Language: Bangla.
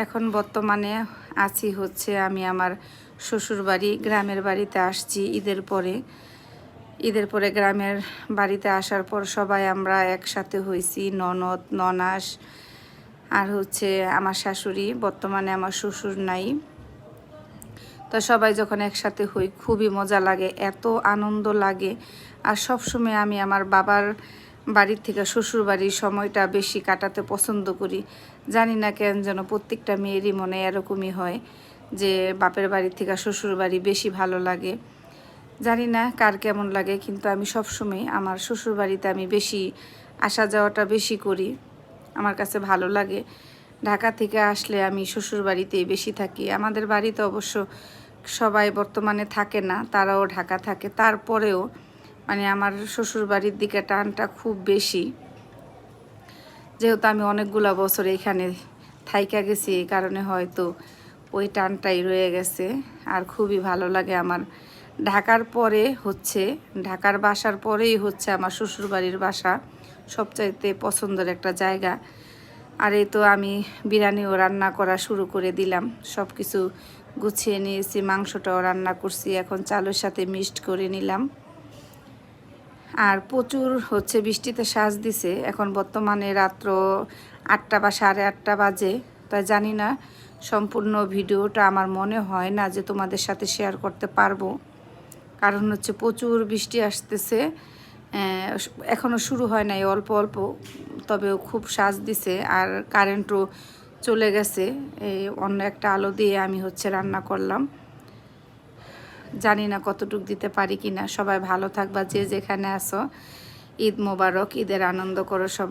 এখন বর্তমানে আছি হচ্ছে আমি আমার শ্বশুরবাড়ি, গ্রামের বাড়িতে আসছি ঈদের পরে গ্রামের বাড়িতে আসার পর সবাই আমরা একসাথে হয়েছি, ননদ ননাস আর হচ্ছে আমার শাশুড়ি। বর্তমানে আমার শ্বশুর নাই। তো সবাই যখন একসাথে হই খুবই মজা লাগে, এত আনন্দ লাগে। আর সবসময় আমি আমার বাবার বাড়ির থেকে শ্বশুর বাড়ির সময়টা বেশি কাটাতে পছন্দ করি। জানি না কেন যেন প্রত্যেকটা মেয়েরই মনে এরকমই হয় যে বাপের বাড়ির থেকে শ্বশুর বাড়ি বেশি ভালো লাগে। জানি না কার কেমন লাগে, কিন্তু আমি সবসময় আমার শ্বশুর বাড়িতে আমি বেশি আসা যাওয়াটা বেশি করি, আমার কাছে ভালো লাগে। ঢাকা থেকে আসলে আমি শ্বশুর বাড়িতেই বেশি থাকি। আমাদের বাড়িতে অবশ্য সবাই বর্তমানে থাকে না, তারাও ঢাকা থাকে, তারপরেও মানে আমার শ্বশুর বাড়ির দিকে টানটা খুব বেশি। যেহেতু আমি অনেকগুলা বছর এখানে থাইকা গেছি, এই কারণে হয়তো ওই টানটাই রয়ে গেছে। আর খুবই ভালো লাগে আমার। ঢাকার পরে হচ্ছে ঢাকার বাসার পরেই হচ্ছে আমার শ্বশুরবাড়ির বাসা, সবচাইতে পছন্দের একটা জায়গা। আর এই তো আমি বিরিয়ানিও রান্না করা শুরু করে দিলাম, সব কিছু গুছিয়ে নিয়েছি, মাংসটাও রান্না করছি, এখন চালের সাথে মিক্সড করে নিলাম। আর প্রচুর হচ্ছে বৃষ্টিতে সাজ দিছে। এখন বর্তমানে রাত্র 8টা বা 8:30 বাজে। তাই জানি না সম্পূর্ণ ভিডিওটা আমার মনে হয় না যে তোমাদের সাথে শেয়ার করতে পারবো, কারণ হচ্ছে প্রচুর বৃষ্টি আসতেছে। এখনও শুরু হয় নাই, অল্প অল্প, তবেও খুব সাজ দিছে। আর কারেন্টও চলে গেছে। এই অন্য একটা আলো দিয়ে আমি হচ্ছে রান্না করলাম, জানি না কতটুকু দিতে পারি কিনা। সবাই ভালো থাকবা, যে যেখানে আসো। ঈদ মোবারক, ঈদের আনন্দ করো সবাই।